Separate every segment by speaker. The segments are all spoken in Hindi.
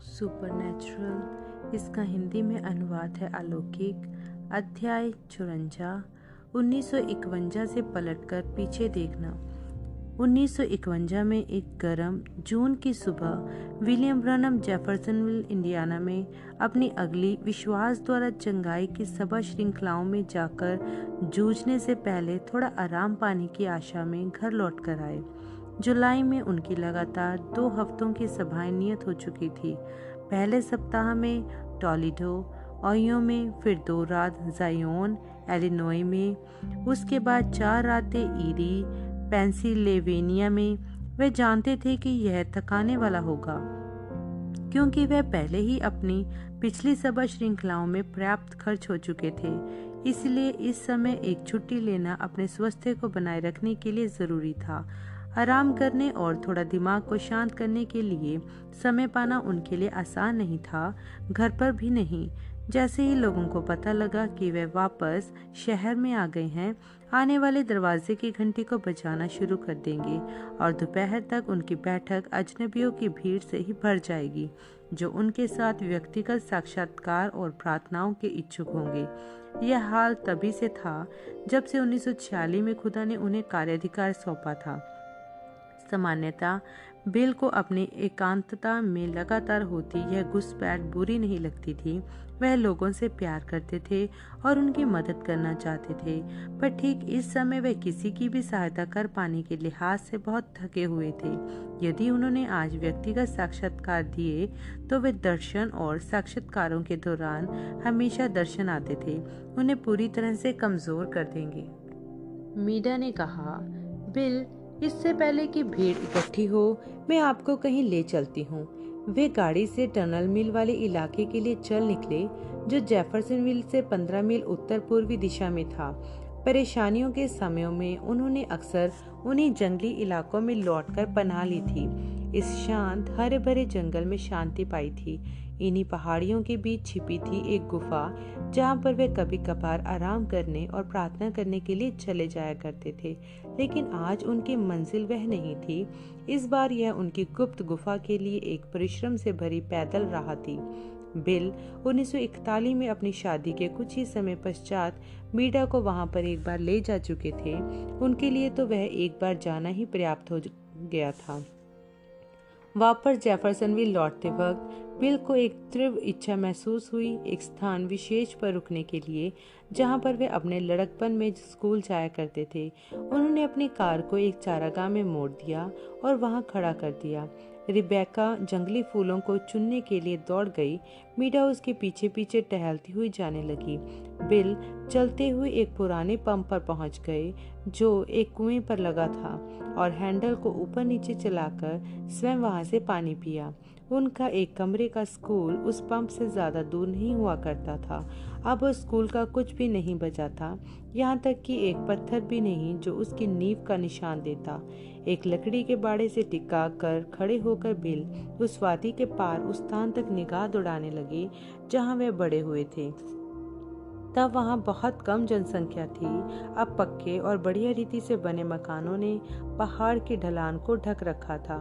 Speaker 1: सुपरनैचुरल, इसका हिंदी में अनुवाद है अलौकिक। अध्याय 54। 1951 से पलटकर पीछे देखना। 1951 में एक गर्म जून की सुबह विलियम ब्रनम जेफरसनविल इंडियाना में अपनी अगली विश्वास द्वारा चंगाई की सभा श्रृंखलाओं में जाकर जूझने से पहले थोड़ा आराम पाने की आशा में घर लौट कर आए। जुलाई में उनकी लगातार 2 हफ्तों की सभाएं नियत हो चुकी थी। पहले सप्ताह में टोलेडो ओहियो में, फिर 2 रात ज़ायोन इलिनॉय में, उसके बाद 4 रातें ईरी पेंसिल्वेनिया में। वे जानते थे कि यह थकाने वाला होगा, क्योंकि वह पहले ही अपनी पिछली सभा श्रृंखलाओं में पर्याप्त खर्च हो चुके थे। इसलिए इस समय एक छुट्टी लेना अपने स्वास्थ्य को बनाए रखने के लिए जरूरी था। आराम करने और थोड़ा दिमाग को शांत करने के लिए समय पाना उनके लिए आसान नहीं था, घर पर भी नहीं। जैसे ही लोगों को पता लगा कि वे वापस शहर में आ गए हैं, आने वाले दरवाजे की घंटी को बजाना शुरू कर देंगे और दोपहर तक उनकी बैठक अजनबियों की भीड़ से ही भर जाएगी, जो उनके साथ व्यक्तिगत साक्षात्कार और प्रार्थनाओं के इच्छुक होंगे। यह हाल तभी से था जब से 1946 में खुदा ने उन्हें कार्याधिकार सौंपा था। सामान्यतः बिल को अपनी एकांतता में लगातार होती यह घुसपैठ बुरी नहीं लगती थी। वह लोगों से प्यार करते थे और उनकी मदद करना चाहते थे, पर ठीक इस समय वे किसी की भी सहायता कर पाने के लिहाज से बहुत थके हुए थे। यदि उन्होंने आज व्यक्तिगत साक्षात्कार दिए तो वे दर्शन और साक्षात्कारों के दौरान हमेशा दर्शन आते थे उन्हें पूरी तरह से कमजोर कर देंगे। मीडा ने कहा, बिल, इससे पहले कि भीड़ इकट्ठी हो, मैं आपको कहीं ले चलती हूँ। वे गाड़ी से टनल मिल वाले इलाके के लिए चल निकले, जो जेफरसनविल से 15 मील उत्तर पूर्वी दिशा में था। परेशानियों के समयों में उन्होंने अक्सर उन्हीं जंगली इलाकों में लौटकर पनाह ली थी। इस शांत हरे भरे जंगल में शांति पाई थी। इन्हीं पहाड़ियों के बीच छिपी थी एक गुफा, जहाँ पर वे कभी कभार आराम करने और प्रार्थना करने के लिए चले जाया करते थे। लेकिन आज उनकी मंजिल वह नहीं थी। इस बार यह उनकी गुप्त गुफा के लिए एक परिश्रम से भरी पैदल राह थी। बिल 1941 में अपनी शादी के कुछ ही समय पश्चात मीडा को वहां पर एक बार ले जा चुके थे। उनके लिए तो वह एक बार जाना ही पर्याप्त हो गया था। वापस जेफरसनविल लौटते वक्त बिल को एक तीव्र इच्छा महसूस हुई एक स्थान विशेष पर रुकने के लिए, जहां पर वे अपने लड़कपन में स्कूल जाया करते थे। उन्होंने अपनी कार को एक चारागाह में मोड़ दिया और वहां खड़ा कर दिया। रिबेका जंगली फूलों को चुनने के लिए दौड़ गई। मीडा उसके पीछे पीछे टहलती हुई जाने लगी। बिल चलते हुए एक पुराने पंप पर पहुंच गए, जो एक कुएं पर लगा था, और हैंडल को ऊपर नीचे चलाकर स्वयं वहां से पानी पिया। उनका एक कमरे का स्कूल उस पंप से ज्यादा दूर नहीं हुआ करता था। अब उस स्कूल का कुछ भी नहीं बचा था, यहाँ तक कि एक पत्थर भी नहीं जो उसकी नींव का निशान देता। एक लकड़ी के बाड़े से टिका कर खड़े होकर बिल उस वादी के पार उस स्थान तक निगाह दौड़ाने लगे जहाँ वे बड़े हुए थे। तब वहाँ बहुत कम जनसंख्या थी। अब पक्के और बढ़िया रीति से बने मकानों ने पहाड़ की ढलान को ढक रखा था।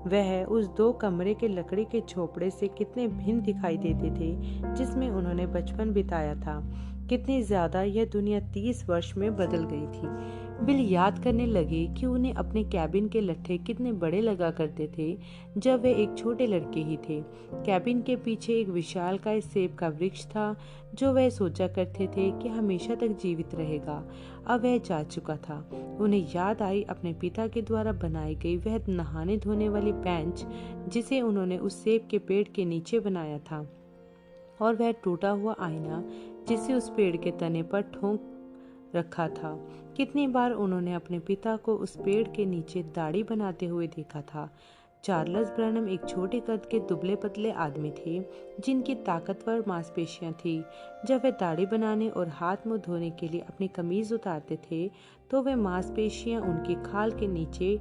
Speaker 1: वह उस 2 कमरे के लकड़ी के झोपड़े से कितने भिन्न दिखाई देते थे जिसमें उन्होंने बचपन बिताया था। कितनी ज्यादा यह दुनिया 30 वर्ष में बदल गई थी। बिल याद करने लगे कि उन्हें अपने कैबिन के लट्ठे कितने बड़े लगा करते थे जब वे एक छोटे लड़के ही थे। कैबिन के पीछे एक विशालकाय सेब का वृक्ष था, जो वह सोचा करते थे कि हमेशा तक जीवित रहेगा। अब वह जा चुका था। उन्हें याद आई अपने पिता के द्वारा बनाई गई वह नहाने धोने वाली बेंच, जिसे उन्होंने उस सेब के पेड़ के नीचे बनाया था, और वह टूटा हुआ आईना जिसे उस पेड़ के तने पर ठोक रखा था। कितनी बार उन्होंने अपने पिता को उस पेड़ के नीचे दाढ़ी बनाते हुए देखा था। चार्ल्स ब्रैनम एक छोटे कद के दुबले पतले आदमी थे, जिनकी ताकतवर मांसपेशियां थी। जब वे दाढ़ी बनाने और हाथ मुंह धोने के लिए अपनी कमीज उतारते थे, तो वे मांसपेशियां उनकी खाल के नीचे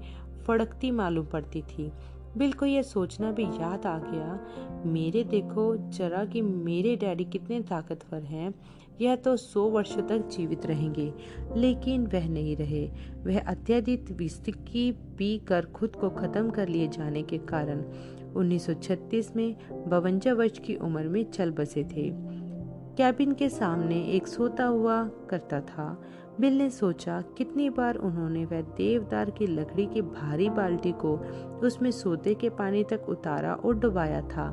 Speaker 1: फड़कती मालूम पड़ती थी। बिल को यह सोचना भी याद आ गया, मेरे देखो जरा कि मेरे डैडी कितने ताकतवर हैं। यह तो 100 वर्षों तक जीवित रहेंगे। लेकिन वह नहीं रहे। वह अत्यधिक विस्की पी कर खुद को खत्म कर लिए जाने के कारण 1936 में 52 वर्ष की उम्र में चल बसे थे। कैबिन के सामने एक सोता हुआ करता था। बिल ने सोचा कितनी बार उन्होंने वह देवदार की लकड़ी की भारी बाल्टी को उसमें सोते के पानी तक उतारा और डुबाया था।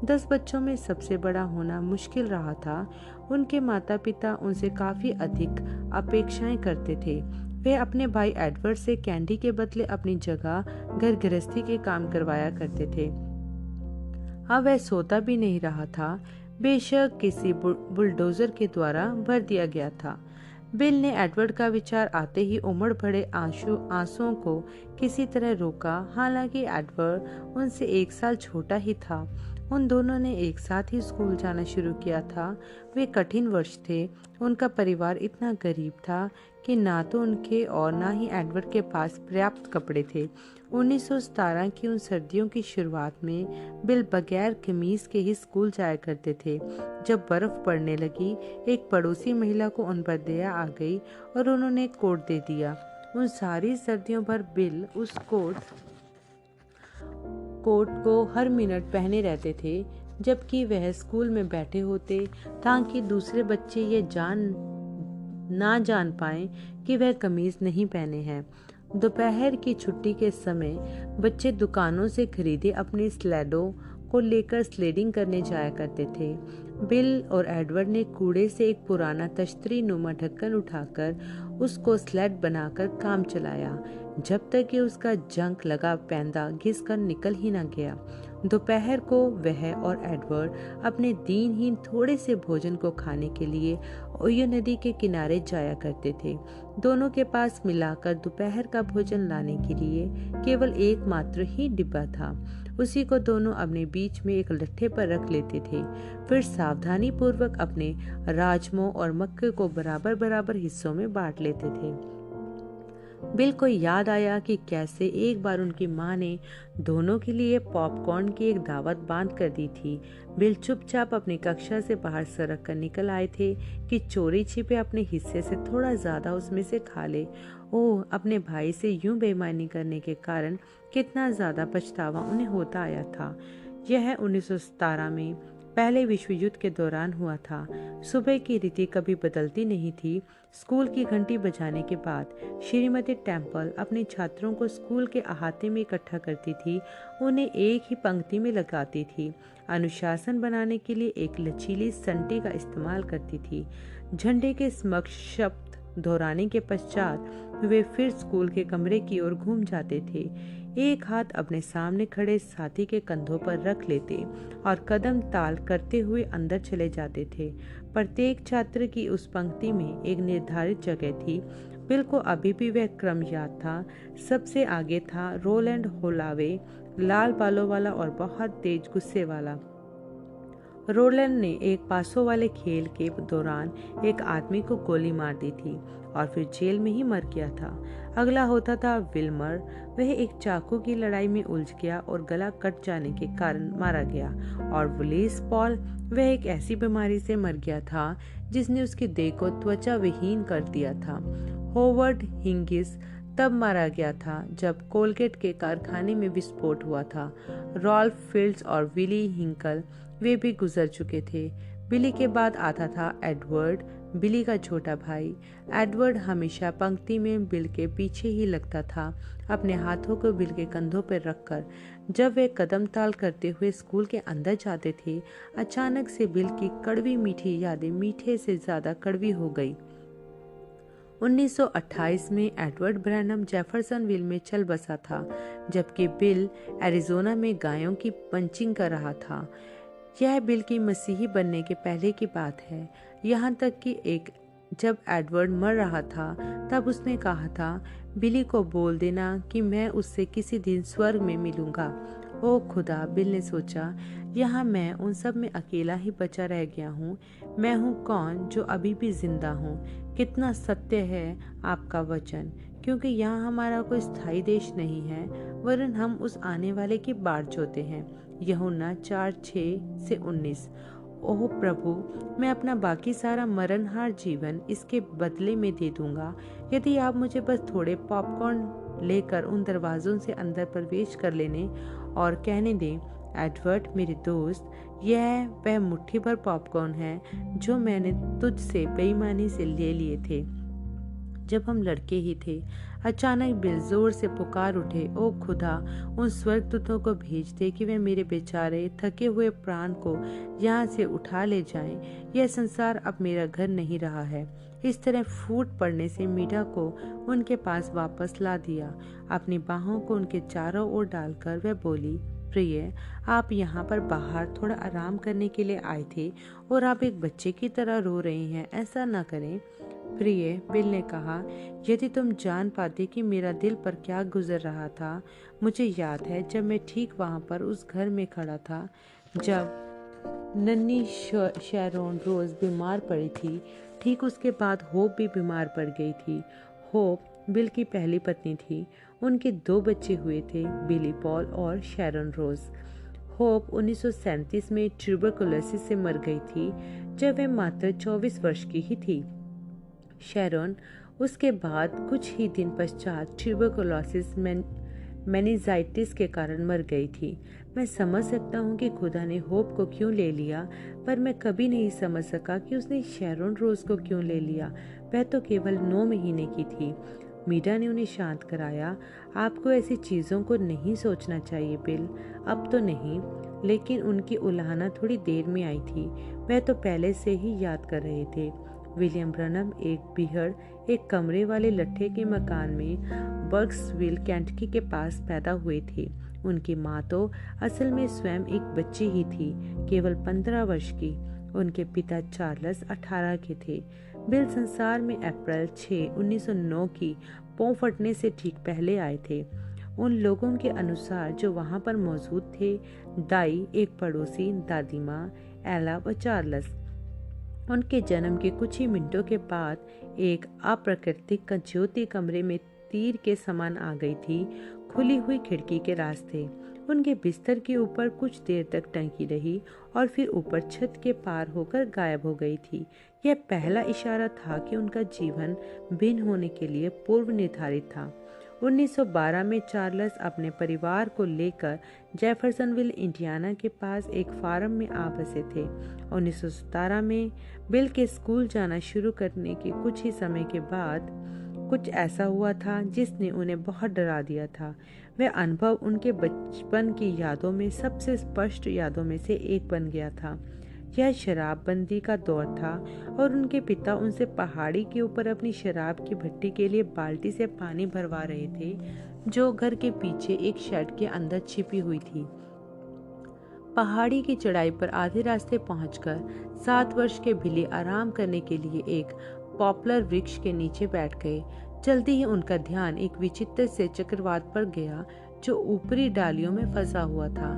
Speaker 1: 10 बच्चों में सबसे बड़ा होना मुश्किल रहा था। उनके माता पिता उनसे काफी अधिक अपेक्षाएं करते थे। वे अपने भाई एडवर्ड से कैंडी के बदले अपनी जगह घर गृहस्थी के काम करवाया करते थे। अब वह सोता भी नहीं रहा था, बेशक किसी बुलडोजर के द्वारा भर दिया गया था। बिल ने एडवर्ड का विचार आते ही उमड़ पड़े आंसुओं को किसी तरह रोका। हालांकि एडवर्ड उनसे 1 साल छोटा ही था। उन दोनों ने एक साथ ही स्कूल जाना शुरू किया था। वे कठिन वर्ष थे। उनका परिवार इतना गरीब था कि ना तो उनके और ना ही एडवर्ड के पास पर्याप्त कपड़े थे। 1917 की उन सर्दियों की शुरुआत में बिल बगैर कमीज के ही स्कूल जाया करते थे। जब बर्फ पड़ने लगी, एक पड़ोसी महिला को उन पर दया आ गई और उन्होंने एक कोट दे दिया। उन सारी सर्दियों भर बिल उस कोट को हर मिनट पहने रहते थे, जबकि वह स्कूल में बैठे होते, ताकि दूसरे बच्चे ये ना जान पाएं कि वह कमीज नहीं पहने हैं। दोपहर की छुट्टी के समय बच्चे दुकानों से खरीदे अपने स्लेडों को लेकर स्लेडिंग करने जाया करते थे। बिल और एडवर्ड ने कूड़े से एक पुराना तश्तरी नुमा ढक्कन उठाकर उसको स्लेड बनाकर काम चलाया, जब तक कि उसका जंग लगा पैंदा घिस कर निकल ही न गया। दोपहर को वह और एडवर्ड अपने दिनहीन थोड़े से भोजन को खाने के लिए ओयो नदी के किनारे जाया करते थे। दोनों के पास मिलाकर दोपहर का भोजन लाने के लिए केवल एकमात्र ही डिब्बा था। उसी को दोनों अपने बीच में एक लट्ठे पर रख लेते थे। फिर सावधानी पूर्वक अपने राजमों और मक्के को बराबर बराबर हिस्सों में बांट लेते थे। बिल को याद आया कि कैसे एक बार उनकी माँ ने दोनों के लिए पॉपकॉर्न की एक दावत बांध कर दी थी। बिल चुपचाप अपनी कक्षा से बाहर सरक कर निकल आए थे कि चोरी छिपे अपने हिस्से से थोड़ा ज्यादा उसमें से खा ले। ओह, अपने भाई से यूं बेईमानी करने के कारण कितना ज्यादा पछतावा उन्हें होता आया था। यह 1917 में पहले विश्व युद्ध के दौरान हुआ था। सुबह की रीति कभी बदलती नहीं थी। स्कूल की घंटी बजाने के बाद श्रीमती टेम्पल अपने छात्रों को स्कूल के अहाते में इकट्ठा करती थी, उन्हें एक ही पंक्ति में लगाती थी, अनुशासन बनाने के लिए एक लचीली संटी का इस्तेमाल करती थी। झंडे के समक्ष शब्द दोहराने के पश्चात वे फिर स्कूल के कमरे की ओर घूम जाते थे। एक हाथ अपने सामने खड़े साथी के कंधों पर रख लेते और कदम ताल करते हुए अंदर चले जाते थे। प्रत्येक छात्र की उस पंक्ति में एक निर्धारित जगह थी। बिल को अभी भी वह क्रम याद था। सबसे आगे था रोलैंड होलावे, लाल बालों वाला और बहुत तेज गुस्से वाला। रोलैंड ने एक पासों वाले खेल के दौरान एक आदमी को गोली मार दी थी और फिर जेल में ही मर गया था। अगला होता था विल्मर। वह एक चाकू की लड़ाई में उलझ गया और गला कट जाने के कारण मारा गया। और वुलेस पॉल, वह एक ऐसी बीमारी से मर गया था जिसने उसकी देह को त्वचा विहीन कर दिया था। होवर्ड हिंगिस तब मारा गया था जब कोलगेट के कारखाने में विस्फोट हुआ था। रॉल्फ फिल्ड्स और विली हिंकल, वे भी गुजर चुके थे। बिली के बाद आता था एडवर्ड, बिली का छोटा भाई। एडवर्ड हमेशा पंक्ति में बिल के पीछे ही लगता था, अपने हाथों को बिल के कंधों पर रखकर। जब वे कदम ताल करते हुए स्कूल के अंदर जाते थे, अचानक से बिल की कड़वी मीठी यादें मीठे से ज्यादा कड़वी हो गई। 1928 में एडवर्ड ब्रैनम जेफरसनविल में चल बसा था, जबकि बिल एरिजोना में गायों की पंचिंग कर रहा था। यह बिल की मसीही बनने के पहले की बात है। यहाँ तक कि जब एडवर्ड मर रहा था, तब उसने कहा था, बिली को बोल देना कि मैं उससे किसी दिन स्वर्ग में मिलूंगा। ओ खुदा, बिल ने सोचा, यहाँ मैं उन सब में अकेला ही बचा रह गया हूँ। मैं हूँ कौन जो अभी भी जिंदा हूँ। कितना सत्य है आपका वचन, क्योंकि यहाँ हमारा कोई स्थायी देश नहीं है, वरन हम उस आने वाले की बाट जोते हैं। यूहन्ना 4:6-19। ओह प्रभु, मैं अपना बाकी सारा मरणहार जीवन इसके बदले में दे दूंगा यदि आप मुझे बस थोड़े पॉपकॉर्न लेकर उन दरवाजों से अंदर प्रवेश कर लेने और कहने दें, एडवर्ड मेरे दोस्त, यह वह मुट्ठी भर पॉपकॉर्न है जो मैंने तुझसे बेईमानी से ले लिए थे जब हम लड़के ही थे। अचानक बिल जोर से पुकार उठे, ओ खुदा, उन स्वर्गदूतों को भेज दे कि वे मेरे बेचारे थके हुए प्राण को यहाँ से उठा ले जाएं। यह संसार अब मेरा घर नहीं रहा है। इस तरह फूट पड़ने से मीडा को उनके पास वापस ला दिया। अपनी बाहों को उनके चारों ओर डालकर वह बोली, प्रिय, आप यहाँ पर बाहर थोड़ा आराम करने के लिए आए थे और आप एक बच्चे की तरह रो रहे हैं। ऐसा न करें। प्रिय, बिल ने कहा, यदि तुम जान पाते कि मेरा दिल पर क्या गुजर रहा था। मुझे याद है जब मैं ठीक वहाँ पर उस घर में खड़ा था जब नन्ही शैरोन रोज बीमार पड़ी थी। ठीक उसके बाद होप भी बीमार पड़ गई थी। होप बिल की पहली पत्नी थी। उनके 2 बच्चे हुए थे, बिली पॉल और शैरन रोज। होप 1937 में ट्यूबरकुलोसिस से मर गई थी जब वह मात्र 24 वर्ष की ही थी। शैरन उसके बाद कुछ ही दिन पश्चात ट्यूबरकुलोसिस मेनिंजाइटिस के कारण मर गई थी। मैं समझ सकता हूँ कि खुदा ने होप को क्यों ले लिया, पर मैं कभी नहीं समझ सका कि उसने शैरन रोज को क्यों ले लिया। वह तो केवल 9 महीने की थी। मीडा ने उन्हें शांत कराया। आपको ऐसी चीजों को नहीं सोचना चाहिए बिल, अब तो नहीं। लेकिन उनकी उलाहना थोड़ी देर में आई थी। वह तो पहले से ही याद कर रहे थे। विलियम ब्रनम एक कमरे वाले लट्ठे के मकान में बर्क्सविल, केंटकी के पास पैदा हुए थे। उनकी माँ तो असल में स्वयं एक बच्ची ही थी, केवल 15 वर्ष की। उनके पिता चार्ल्स 18 के थे। बिल संसार में अप्रैल 6, 1909 की पौ फटने से ठीक पहले आए थे। उन लोगों के अनुसार जो वहां पर मौजूद थे, दाई, एक पड़ोसी, दादी माँ, एला व चार्ल्स। उनके जन्म के कुछ ही मिनटों के बाद एक अप्राकृतिक ज्योति कमरे में तीर के समान आ गई थी, खुली हुई खिड़की के रास्ते। उनके बिस्तर के ऊपर कुछ देर तक टंगी रही और फिर ऊपर छत के पार होकर गायब हो गई थी। यह पहला इशारा था कि उनका जीवन भिन्न होने के लिए पूर्व निर्धारित था। 1912 में चार्ल्स अपने परिवार को लेकर जेफरसनविल, इंडियाना के पास एक फार्म में आ बसे थे। 1917 में बिल के स्कूल जाना शुरू करने के कुछ ही समय के बाद कुछ ऐसा हुआ था जिसने उन्हें बहुत डरा दिया था। वह अनुभव उनके बचपन की यादों में सबसे स्पष्ट यादों में से एक बन गया था। यह शराबबंदी का दौर था और उनके पिता उनसे पहाड़ी के ऊपर अपनी शराब की भट्टी के लिए बाल्टी से पानी भरवा रहे थे, जो घर के पीछे एक शेड के अंदर छिपी हुई थी। पहाड़ी की चढ़ाई पर आधे रास्ते पहुंचकर 7 वर्ष के बिली आराम करने के लिए एक पॉपुलर वृक्ष के नीचे बैठ गए। जल्दी ही उनका ध्यान एक विचित्र से चक्रवात पर गया जो ऊपरी डालियों में फंसा हुआ था।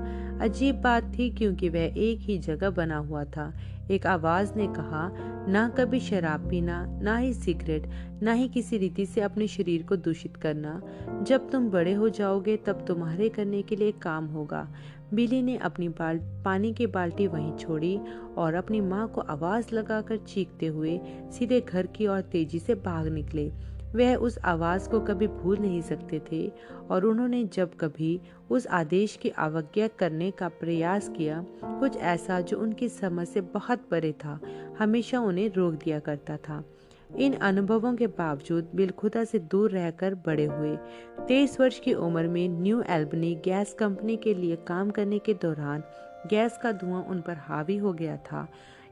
Speaker 1: अजीब बात थी क्योंकि वह एक ही जगह बना हुआ था। एक आवाज ने कहा, ना कभी शराब पीना, ना ही सिगरेट, ना ही किसी रीति से अपने शरीर को दूषित करना। जब तुम बड़े हो जाओगे तब तुम्हारे करने के लिए काम होगा। बिली ने अपनी पानी की बाल्टी वहीं छोड़ी और अपनी माँ को आवाज लगाकर चीखते हुए सीधे घर की ओर तेजी से भाग निकले। वह उस आवाज को कभी भूल नहीं सकते थे और उन्होंने जब कभी उस आदेश की अवज्ञा करने का प्रयास किया, कुछ ऐसा जो उनकी समझ से बहुत परे था, हमेशा उन्हें रोक दिया करता था। इन अनुभवों के बावजूद बिल खुदा से दूर रहकर बड़े हुए। 23 वर्ष की उम्र में न्यू एल्बनी गैस कंपनी के लिए काम करने के दौरान गैस का धुआं उन पर हावी हो गया था।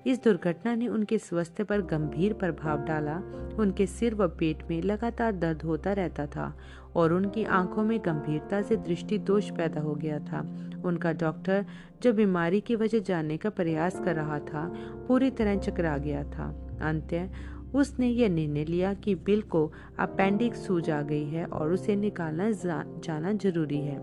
Speaker 1: इस दुर्घटना ने उनके स्वास्थ्य पर गंभीर प्रभाव डाला। उनके सिर व पेट में लगातार दर्द होता रहता था और उनकी आंखों में गंभीरता से दृष्टि दोष पैदा हो गया था। उनका डॉक्टर, जो बीमारी की वजह जानने का प्रयास कर रहा था, पूरी तरह चकरा गया था। अंततः उसने यह निर्णय लिया कि बिल को अपेंडिक्स सूज आ गई है और उसे निकालना जाना जरूरी है।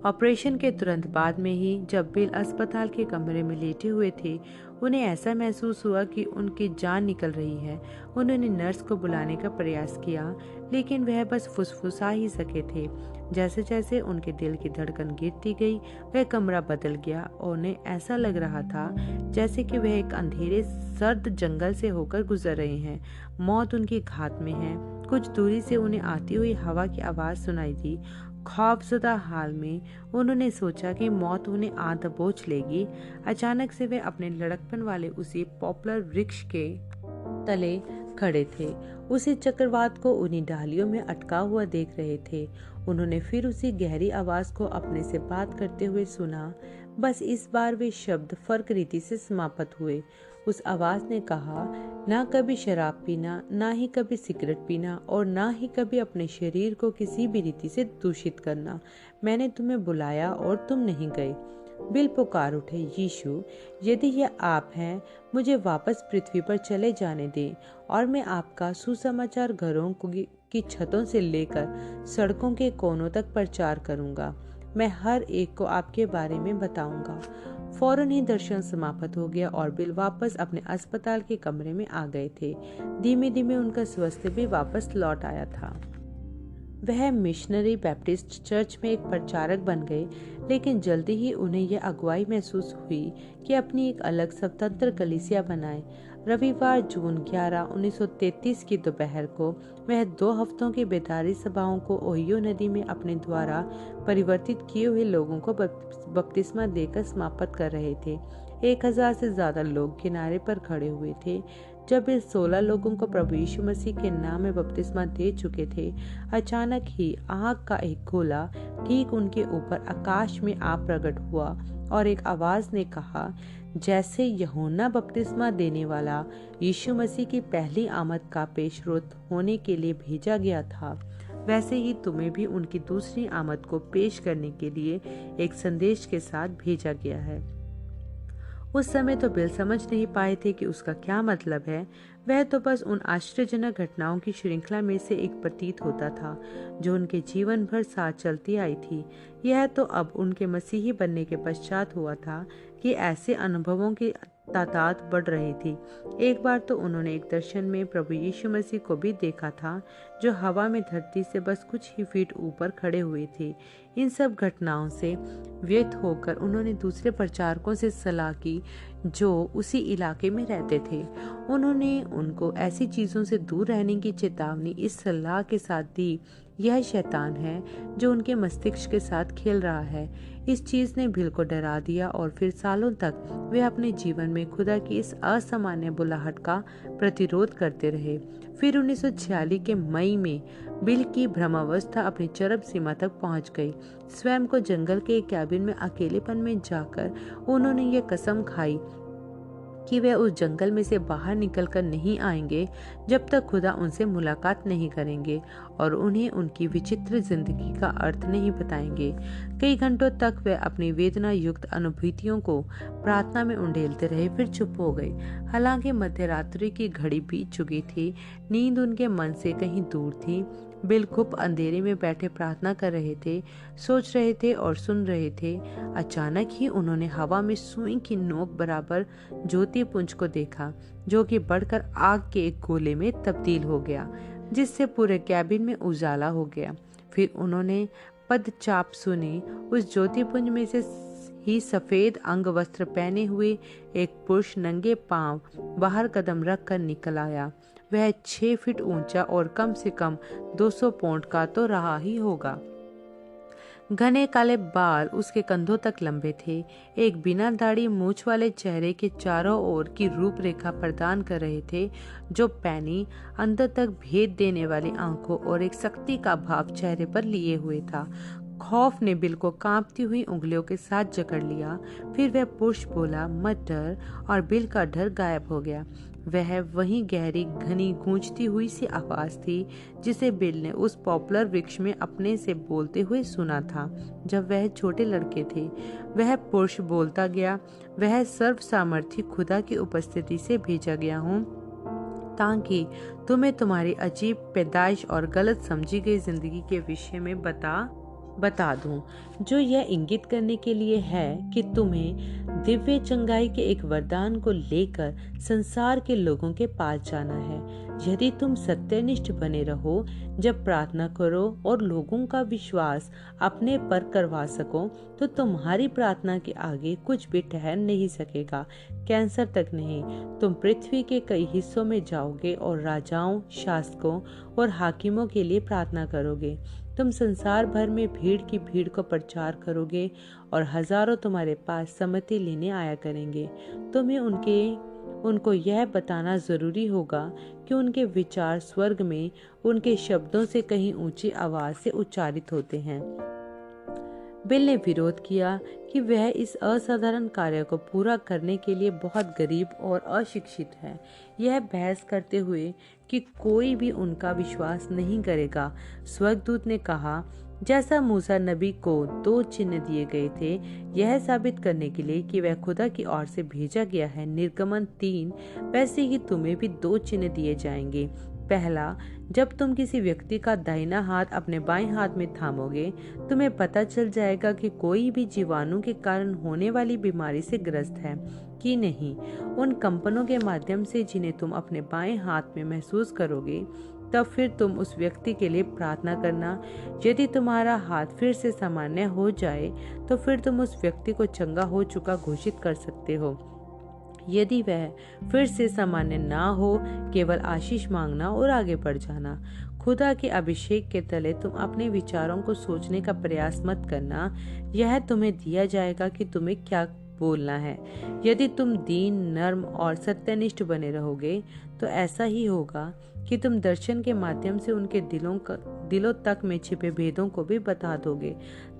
Speaker 1: ऑपरेशन के तुरंत बाद में ही जब बिल अस्पताल के कमरे में लेटे हुए थे, उन्हें ऐसा महसूस हुआ कि उनकी जान निकल रही है। उन्होंने नर्स को बुलाने का प्रयास किया, लेकिन वह बस फुसफुसा ही सके थे। जैसे जैसे उनके दिल की धड़कन गिरती गई, वह कमरा बदल गया और उन्हें ऐसा लग रहा था जैसे कि वह एक अंधेरे सर्द जंगल से होकर गुजर रहे हैं। मौत उनकी घात में है। कुछ दूरी से उन्हें आती हुई हवा की आवाज सुनाई दी। खौफजदा हाल में उन्होंने सोचा कि मौत उन्हें आ दबोच लेगी। अचानक से वे अपने लड़कपन वाले उसी पॉपुलर वृक्ष के तले खड़े थे। उसी चक्रवात को उन्हीं डालियों में अटका हुआ देख रहे थे। उन्होंने फिर उसी गहरी आवाज को अपने से बात करते हुए सुना। बस इस बार वे शब्द फर्क रीति से समाप्त हुए। उस आवाज ने कहा, ना कभी शराब पीना, ना ही कभी सिगरेट पीना और ना ही कभी अपने शरीर को किसी भी रीति से दूषित करना। मैंने तुम्हें बुलाया और तुम नहीं गए। बिल पुकार उठे, यीशु, यदि यह आप हैं, मुझे वापस पृथ्वी पर चले जाने दें और मैं आपका सुसमाचार घरों की छतों से लेकर सड़कों के कोनों तक प्रचार करूंगा। मैं हर एक को आपके बारे में बताऊंगा। फौरन ही दर्शन समाप्त हो गया और बिल वापस अपने अस्पताल के कमरे में आ गए थे। धीमे धीमे उनका स्वास्थ्य भी वापस लौट आया था। वह मिशनरी बैप्टिस्ट चर्च में एक प्रचारक बन गए, लेकिन जल्दी ही उन्हें यह अगुवाई महसूस हुई कि अपनी एक अलग स्वतंत्र कलीसिया बनाएं। रविवार जून 11, 1933 की दोपहर को वह 2 हफ्तों की बेदारी सभाओं को ओहियो नदी में अपने द्वारा परिवर्तित किए हुए लोगों को बपतिस्मा देकर समाप्त कर रहे थे। 1000 से ज्यादा लोग किनारे पर खड़े हुए थे। जब वे 16 लोगों को प्रभु यीशु मसीह के नाम में बपतिस्मा दे चुके थे, अचानक ही आग का एक गोला ठीक उनके ऊपर आकाश में आ प्रकट हुआ और एक आवाज ने कहा, जैसे यूहन्ना बपतिस्मा देने वाला यीशु मसीह की पहली आमद का पेशरोत होने के लिए भेजा गया था, वैसे ही तुम्हें भी उनकी दूसरी आमद को पेश करने के लिए एक संदेश के साथ भेजा गया है। उस समय तो बिल समझ नहीं पाए थे कि उसका क्या मतलब है। वह तो बस उन आश्चर्यजनक घटनाओं की श्रृंखला में से एक प्रतीत होता था जो उनके जीवन भर साथ चलती आई थी। यह तो अब उनके मसीही बनने के पश्चात हुआ था कि ऐसे अनुभवों की तादाद बढ़ रही थी। एक बार तो उन्होंने एक दर्शन में प्रभु यीशु मसीह को भी देखा था, जो हवा में धरती से बस कुछ ही फीट ऊपर खड़े हुए थे। इन सब घटनाओं से व्यथित होकर उन्होंने दूसरे प्रचारकों से सलाह की जो उसी इलाके में रहते थे। उन्होंने उनको ऐसी चीजों से दूर रहने की चेतावनी इस सलाह के साथ दी, यह शैतान है जो उनके मस्तिष्क के साथ खेल रहा है। इस चीज ने बिल को डरा दिया और फिर सालों तक वे अपने जीवन में खुदा की इस असामान्य बुलाहट का प्रतिरोध करते रहे। फिर 1946 के मई में बिल की भ्रमावस्था अपनी चरम सीमा तक पहुंच गई। स्वयं को जंगल के एक कैबिन में अकेलेपन में जाकर उन्होंने ये कसम खाई कि वे उस जंगल में से बाहर निकलकर नहीं आएंगे जब तक खुदा उनसे मुलाकात नहीं करेंगे और उन्हें उनकी विचित्र जिंदगी का अर्थ नहीं बताएंगे। कई घंटों तक वे अपनी वेदना युक्त अनुभूतियों को प्रार्थना में उंडेलते रहे, फिर चुप हो गए। हालांकि मध्यरात्रि की घड़ी बीत चुकी थी, नींद उनके मन से कहीं दूर थी। बिल गुप्त अंधेरे में बैठे प्रार्थना कर रहे थे, सोच रहे थे और सुन रहे थे। अचानक ही उन्होंने हवा में सुई की नोक बराबर ज्योतिपुंज को देखा, जो कि बढ़कर आग के एक गोले में तब्दील हो गया, जिससे पूरे कैबिन में उजाला हो गया। फिर उन्होंने पदचाप सुनी। उस ज्योतिपुंज में से ही सफेद अंग वस्त्र पहने हुए एक पुरुष नंगे पांव बाहर कदम रख कर निकल आया। वह 6 फीट ऊंचा और कम से कम 200 पाउंड का तो रहा ही होगा। घने काले बाल उसके कंधों तक लंबे थे। एक बिना दाढ़ी मूछ वाले चेहरे के चारों ओर की रूपरेखा प्रदान कर रहे थे, जो पैनी अंदर तक भेद देने वाली आंखों और एक शक्ति का भाव चेहरे पर लिए हुए था। खौफ ने बिल को कांपती हुई उंगलियों के साथ जकड़ लिया। फिर वह पुरुष बोला, मत डर, और बिल का डर गायब हो गया। वह वही गहरी घनी गूंजती हुई सी आवाज थी जिसे बिल ने उस पॉपुलर वृक्ष में अपने से बोलते हुए सुना था जब वह छोटे लड़के थे। वह पुरुष बोलता गया, वह सर्व सामर्थी खुदा की उपस्थिति से भेजा गया हूँ ताकि तुम्हें तुम्हारी अजीब पैदाइश और गलत समझी गई जिंदगी के विषय में बता दूं, जो यह इंगित करने के लिए है कि तुम्हें दिव्य चंगाई के एक वरदान को लेकर संसार के लोगों के पास जाना है। यदि तुम सत्यनिष्ठ बने रहो, जब प्रार्थना करो और लोगों का विश्वास अपने पर करवा सको, तो तुम्हारी प्रार्थना के आगे कुछ भी ठहर नहीं सकेगा, कैंसर तक नहीं। तुम पृथ्वी के कई हिस्सों में जाओगे और राजाओं, शासकों और हाकिमों के लिए प्रार्थना करोगे। तुम संसार भर में भीड़ की भीड़ को प्रचार करोगे और हजारों तुम्हारे पास सम्मति लेने आया करेंगे। तुम्हें उनको यह बताना जरूरी होगा कि उनके विचार स्वर्ग में उनके शब्दों से कहीं ऊंची आवाज से उच्चारित होते हैं। बिल ने विरोध किया कि वह इस असाधारण कार्य को पूरा करने के लिए बहुत गरीब और अशिक्षित है, यह बहस करते हुए कि कोई भी उनका विश्वास नहीं करेगा। स्वर्गदूत ने कहा, जैसा मूसा नबी को 2 चिन्ह दिए गए थे, यह साबित करने के लिए कि वह खुदा की ओर से भेजा गया है, निर्गमन 3, वैसे ही तुम्हें भी 2 चिन्ह दिए जाएंगे। पहला, जब तुम किसी व्यक्ति का दाहिना हाथ अपने बाएं हाथ में थामोगे, तुम्हें पता चल जाएगा कि कोई भी जीवाणु के कारण होने वाली बीमारी से ग्रस्त है कि नहीं। उन कंपनों के माध्यम से जिन्हें तुम अपने बाएं हाथ में महसूस करोगे, तब फिर तुम उस व्यक्ति के लिए प्रार्थना करना। यदि तुम्हारा हाथ फिर से सामान्य हो जाए, तो फिर तुम उस व्यक्ति को चंगा हो चुका घोषित कर सकते हो। यदि वह फिर से सामान्य ना हो, केवल आशीष मांगना और आगे बढ़ जाना। खुदा के अभिषेक के तले तुम अपने विचारों को सोचने का प्रयास मत करना। यह तुम्हें दिया जाएगा कि तुम्हें क्या बोलना है। यदि तुम दीन, नर्म और सत्यनिष्ठ बने रहोगे, तो ऐसा ही होगा कि तुम दर्शन के माध्यम से उनके दिलों तक में छिपे भेदों को भी बता दोगे।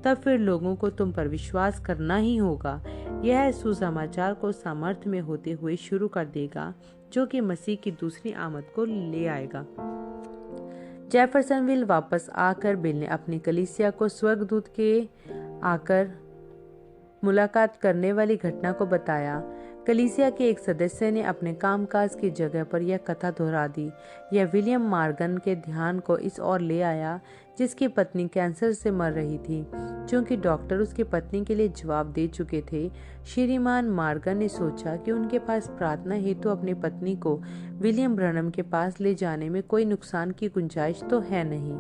Speaker 1: तब फिर लोगों को तुम पर विश्वास करना ही होगा। यह सुसमाचार को सामर्थ्य में होते हुए शुरू कर देगा, जो कि मसीह की दूसरी आमद को ले आएगा। जेफरसनविल वापस आकर बिल ने अपनी कलीसिया को स्वर्गदूत के आकर मुलाकात करने वाली घटना को बताया। कलीसिया के एक सदस्य ने अपने कामकाज की जगह पर यह कथा दोहरा दी। यह विलियम मार्गन के ध्यान को इस ओर ले आया, जिसकी पत्नी कैंसर से मर रही थी। चूंकि डॉक्टर उसकी पत्नी के लिए जवाब दे चुके थे, श्रीमान मार्गन ने सोचा कि उनके पास प्रार्थना हेतु अपनी पत्नी को विलियम ब्रनम के पास ले जाने में कोई नुकसान की गुंजाइश तो है नहीं।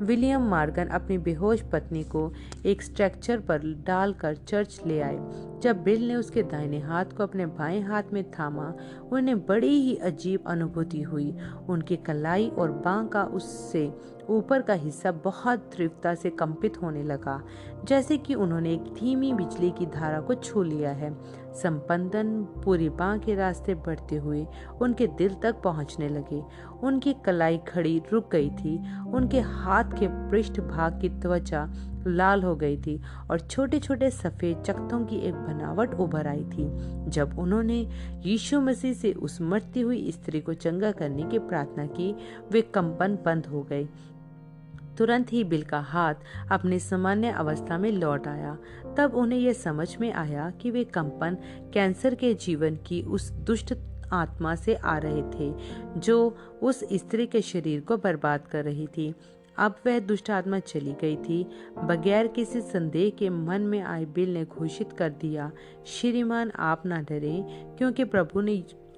Speaker 1: विलियम मार्गन अपनी बेहोश पत्नी को एक स्ट्रेचर पर डालकर चर्च ले आए। जब बिल ने उसके दाहिने हाथ को अपने बाएं हाथ में थामा, उन्हें बड़ी ही अजीब अनुभूति हुई। उनकी कलाई और बांह का उससे ऊपर का हिस्सा बहुत तीव्रता से कंपित होने लगा, जैसे कि उन्होंने एक धीमी बिजली की धारा को छू लिया है। संपंदन पूरी बांह के रास्ते बढ़ते हुए उनके दिल तक पहुंचने लगे। उनकी कलाई खड़ी रुक गई थी। उनके हाथ के पृष्ठ भाग की त्वचा लाल हो गई थी और छोटे छोटे सफेद चकत्तों की एक बनावट उभर आई थी। जब उन्होंने यीशु मसीह से उस मरती हुई स्त्री को चंगा करने की प्रार्थना की, वे कंपन बंद हो गए। तुरंत ही बिल का हाथ अपने सामान्य अवस्था में लौट आया। तब उन्हें यह समझ में आया कि वे कंपन कैंसर के जीवन की उस दुष्ट आत्मा से आ रहे थे, जो उस स्त्री के शरीर को बर्बाद कर रही थी। अब वह दुष्ट आत्मा चली गई थी। बगैर किसी संदेह के मन में आए बिल ने घोषित कर दिया, श्रीमान आप ना डरें, क्योंकि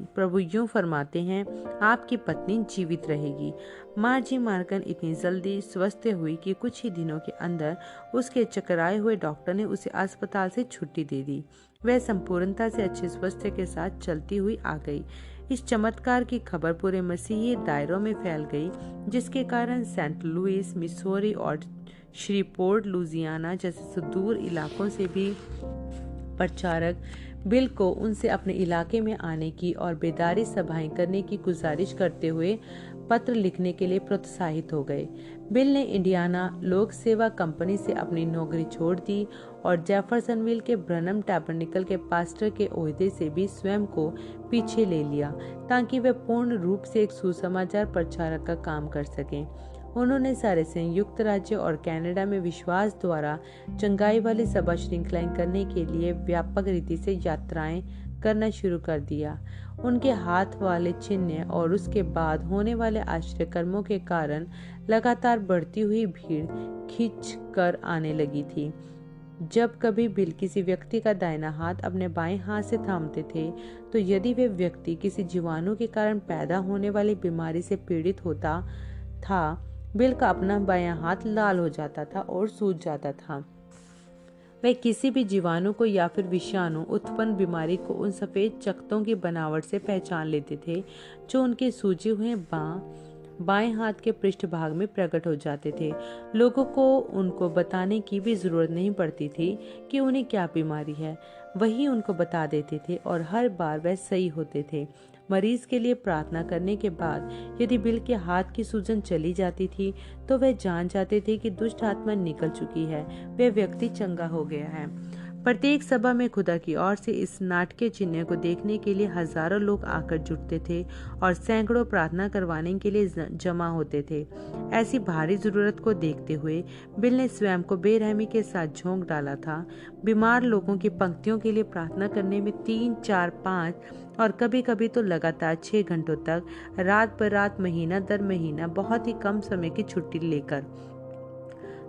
Speaker 1: प्रभु यूं फरमाते हैं, आपकी पत्नी जीवित रहेगी। मार्जी मार्गन इतनी जल्दी स्वस्थ हुई कि कुछ ही दिनों के अंदर उसके चकराए हुए डॉक्टर ने उसे अस्पताल से छुट्टी दे दी। वह संपूर्णता से अच्छे स्वास्थ्य के साथ चलती हुई आ गई। इस चमत्कार की खबर पूरे मसीही दायरों में फैल गई, जिसके कारण सेंट लुइस, मिसौरी और श्रीपोर्ट, लुजियाना जैसे सुदूर इलाकों से भी प्रचारक बिल को उनसे अपने इलाके में आने की और बेदारी सभाएं करने की गुजारिश करते हुए पत्र लिखने के लिए प्रोत्साहित हो गए। बिल ने इंडियाना लोक सेवा कंपनी से अपनी नौकरी छोड़ दी और जेफरसनविल के ब्रनम टैबरनेकल के पास्टर के ओहदे से भी स्वयं को पीछे ले लिया, ताकि वे पूर्ण रूप से एक सुसमाचार प्रचारक का काम कर सकें। उन्होंने सारे संयुक्त राज्य और कनाडा में विश्वास द्वारा चंगाई वाली सभा श्रृंखलाएं करने के लिए व्यापक रीति से यात्राएं करना शुरू कर दिया। उनके हाथ वाले चिन्ह और उसके बाद होने वाले आश्चर्य कर्मों के कारण लगातार बढ़ती हुई भीड़ खींच कर आने लगी थी। जब कभी बिल किसी व्यक्ति का दाहिना हाथ अपने बाएं हाथ से थामते थे, तो यदि वे व्यक्ति किसी जीवाणु के कारण पैदा होने वाली बीमारी से पीड़ित होता था, बिल का अपना बायां हाथ लाल हो जाता था और सूज जाता था। वे किसी भी जीवाणु को या फिर विषाणु उत्पन्न बीमारी को उन सफेद चकत्तों की बनावट से पहचान लेते थे जो उनके सूजे हुए बाएं हाथ के पृष्ठभाग में प्रकट हो जाते थे। लोगों को उनको बताने की भी जरूरत नहीं पड़ती थी कि उन्हें क्या बीमारी है, वही उनको बता देते थे और हर बार वह सही होते थे। मरीज के लिए प्रार्थना करने के बाद यदि बिल के हाथ की सूजन चली जाती थी, तो वे जान जाते थे कि दुष्ट आत्मा निकल चुकी है, वह व्यक्ति चंगा हो गया है। प्रत्येक सभा में खुदा की ओर से इस नाटकीय चिन्ह को देखने के लिए हजारों लोग आकर जुटते थे और सैकड़ों प्रार्थना करवाने के लिए जमा होते थे। ऐसी भारी जरूरत को देखते हुए बिल ने स्वयं को बेरहमी के साथ झोंक डाला था। बीमार लोगों की पंक्तियों के लिए प्रार्थना करने में 3, 4, 5 और कभी कभी तो लगातार 6 घंटों तक रात बर रात, महीना दर महीना, बहुत ही कम समय की छुट्टी लेकर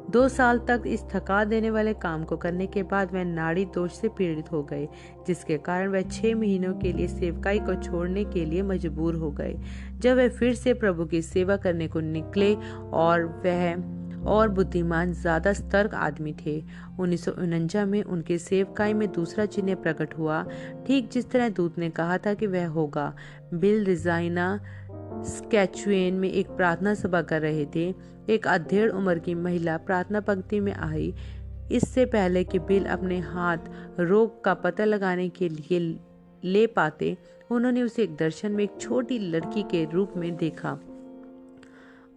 Speaker 1: 2 साल तक इस थका देने वाले काम को करने के बाद वह नाड़ी दोष से पीड़ित हो गए, जिसके कारण वह 6 महीनों के लिए सेवकाई को छोड़ने के लिए मजबूर हो गए। जब वह फिर से प्रभु की सेवा करने को निकले और वह और बुद्धिमान, ज्यादा सतर्क आदमी थे। 1949 में उनके सेवकाई में दूसरा चिन्ह प्रकट हुआ, ठीक जिस तरह दूत ने कहा था कि वह होगा। बिल रिजाइना स्कैचुएन में एक प्रार्थना सभा कर रहे थे। एक अधेड़ उम्र की महिला प्रार्थना पंक्ति में आई। इससे पहले कि बिल अपने हाथ रोग का पता लगाने के लिए ले पाते, उन्होंने उसे एक दर्शन में एक छोटी लड़की के रूप में देखा।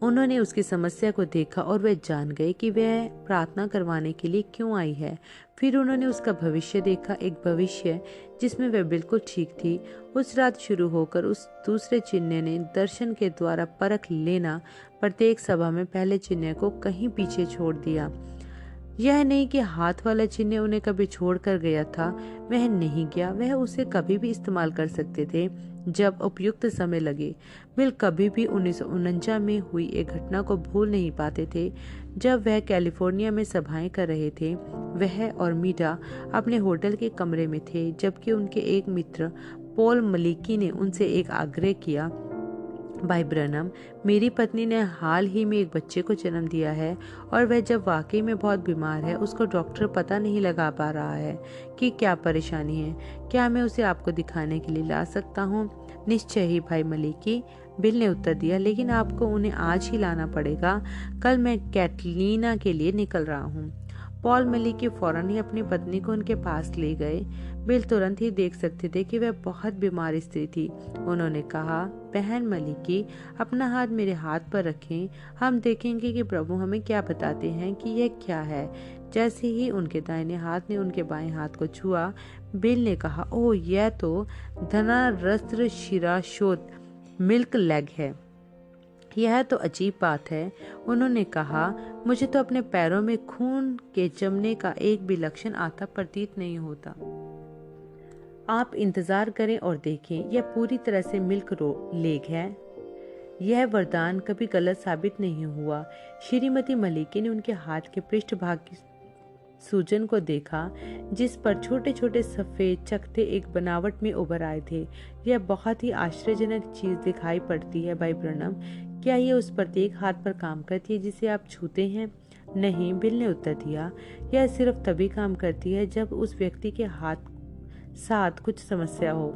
Speaker 1: उन्होंने उसकी समस्या को देखा और वे जान गए कि वह प्रार्थना करवाने के लिए क्यों आई है। फिर उन्होंने उसका भविष्य देखा, एक भविष्य जिसमें वह बिल्कुल ठीक थी। उस रात शुरू होकर उस दूसरे चिन्ह ने दर्शन के द्वारा परख लेना प्रत्येक सभा में पहले चिन्ह को कहीं पीछे छोड़ दिया। यह नहीं कि हाथ वाला चिन्ह उन्हें कभी छोड़कर गया था, वह नहीं गया, वह उसे कभी भी इस्तेमाल कर सकते थे जब उपयुक्त समय लगे। बिल कभी भी 1949 में हुई एक घटना को भूल नहीं पाते थे। जब वह कैलिफोर्निया में सभाएं कर रहे थे, वह और मीडा अपने होटल के कमरे में थे, जबकि उनके एक मित्र पॉल मलिकी ने उनसे एक आग्रह किया, भाई ब्रनम, मेरी पत्नी ने हाल ही में एक बच्चे को जन्म दिया है और वह जब वाकई में बहुत बीमार है, उसको डॉक्टर पता नहीं लगा पा रहा है कि क्या परेशानी है। क्या मैं उसे आपको दिखाने के लिए ला सकता हूँ? निश्चय ही भाई मलिकी, बिल ने उत्तर दिया, लेकिन आपको उन्हें आज ही लाना पड़ेगा। कल मैं कैटलीना के लिए निकल रहा हूँ। पॉल मलिकी फौरन ही अपनी पत्नी को उनके पास ले गए। बिल तुरंत ही देख सकते थे कि वह बहुत बीमार स्त्री थी। उन्होंने कहा, बहन मलिकी, अपना हाथ मेरे हाथ पर रखें, हम देखेंगे कि प्रभु हमें क्या बताते हैं कि यह क्या है। जैसे ही उनके दाहिने हाथ ने उनके बाएं हाथ को छुआ, बिल ने कहा, ओह, यह तो धनारस्त्र शिराशोथ मिल्क लेग है। यह तो अजीब बात है। उन्होंने कहा, मुझे तो अपने पैरों में खून के जमने का एक भी लक्षण आता प्रतीत नहीं होता। आप इंतजार करें और देखें, यह पूरी तरह से मिल्क लेग है। यह वरदान कभी गलत साबित नहीं हुआ। श्रीमती मलिकी ने उनके हाथ के पृष्ठभाग की सूजन को देखा, जिस पर छोटे छोटे सफेद चकत्ते एक बनावट में उभर आए थे। यह बहुत ही आश्चर्यजनक चीज दिखाई पड़ती है भाई ब्रनम। क्या यह उस प्रत्येक हाथ पर काम करती है जिसे आप छूते हैं? नहीं, बिल ने उत्तर दिया, यह सिर्फ तभी काम करती है जब उस व्यक्ति के साथ कुछ समस्या हो।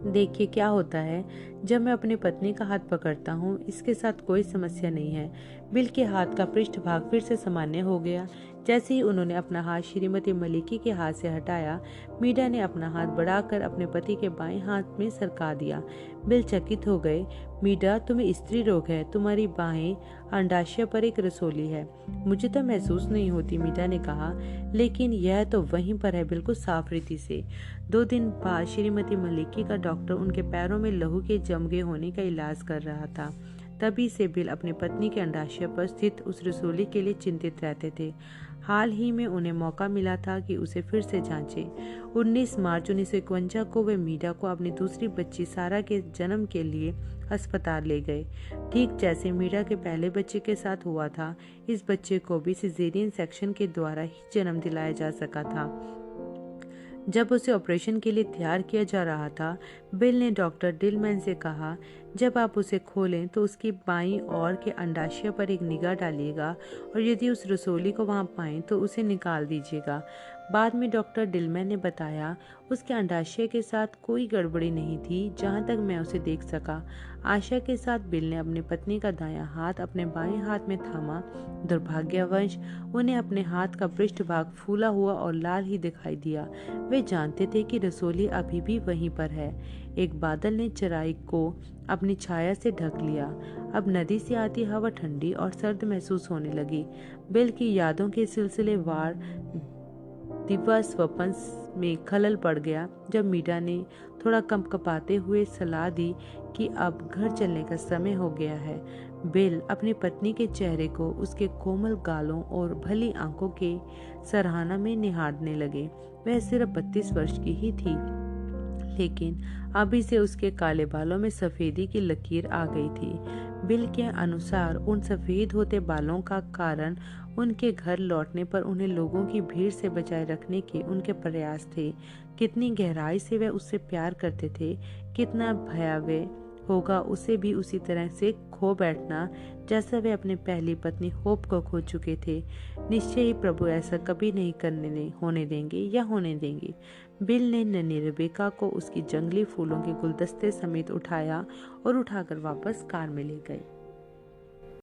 Speaker 1: देखिए क्या होता है जब मैं अपनी पत्नी का हाथ पकड़ता हूँ, इसके साथ कोई समस्या नहीं है। बिल के हाथ का पृष्ठभाग फिर से सामान्य हो गया। जैसे ही उन्होंने अपना हाथ श्रीमती मलिकी के हाथ से हटाया, मीडा ने अपना हाथ बढ़ाकर अपने पति के बाएं हाथ में सरका दिया। बिल चकित हो गए। मीडा, तुम्हें स्त्री रोग है, तुम्हारी बाहें अंडाशय पर एक रसोली है। मुझे तो महसूस नहीं होती, मीडा ने कहा, लेकिन यह तो वहीं पर है, बिल्कुल साफ रीति से। 2 दिन बाद श्रीमती मलिकी का डॉक्टर उनके पैरों में लहू के जमगे होने का इलाज कर रहा था। तभी से बिल अपनी पत्नी के अंडाशय पर स्थित उस रसोली के लिए चिंतित रहते थे। हाल ही में उन्हें मौका मिला था कि उसे फिर से जांचें। 19 मार्च 1951 को वे मीरा को अपनी दूसरी बच्ची सारा के जन्म के लिए अस्पताल ले गए। ठीक जैसे मीरा के पहले बच्चे के साथ हुआ था, इस बच्चे को भी सिजेरियन सेक्शन के द्वारा ही जन्म दिलाया जा सका था। जब उसे ऑपरेशन के लिए तैयार किया जा रहा था, बिल ने डॉक्टर डिलमैन से कहा, जब आप उसे खोलें तो उसकी बाईं ओर के अंडाशय पर एक निगाह डालिएगा और यदि उस रसोली को वहां पाएं तो उसे निकाल दीजिएगा। बाद में डॉक्टर डिलमैन ने बताया, उसके अंडाशय के साथ कोई गड़बड़ी नहीं थी जहां तक मैं उसे देख सका। आशा के साथ बिल ने अपनी पत्नी का दायां हाथ अपने बाएं हाथ में थामा। दुर्भाग्यवश उन्हें अपने हाथ का पृष्ठभाग फूला हुआ और लाल ही दिखाई दिया। वे जानते थे कि रसोली अभी भी वहीं पर है। एक बादल ने चराई को अपनी छाया से ढक लिया। अब नदी से आती हवा ठंडी और सर्द महसूस होने लगी। बिल की यादों के सिलसिलेवार दिव्य स्वप्न में खलल पड़ गया जब मीरा ने थोड़ा कंपकपाते हुए सलाह दी कि अब घर चलने का समय हो गया है। बिल अपनी पत्नी के चेहरे को उसके कोमल गालों और भली आंखों के सराहना में निहारने लगे। वह सिर्फ 32 वर्ष की ही थी, लेकिन अभी से उसके काले बालों में सफेदी की लकीर आ गई थी। बिल के अनुसार उन सफेद होते बालों का कारण उनके घर लौटने पर उन्हें लोगों की भीड़ से बचाए रखने के उनके प्रयास थे। कितनी गहराई से वह उससे प्यार करते थे, कितना भयावह होगा उसे भी उसी तरह से खो बैठना जैसा वे अपनी पहली पत्नी होप को खो चुके थे। निश्चय ही प्रभु ऐसा कभी नहीं होने देंगे। बिल ने नन्ही रेबेका को उसकी जंगली फूलों के गुलदस्ते समेत उठाया और उठाकर वापस कार में ले गए।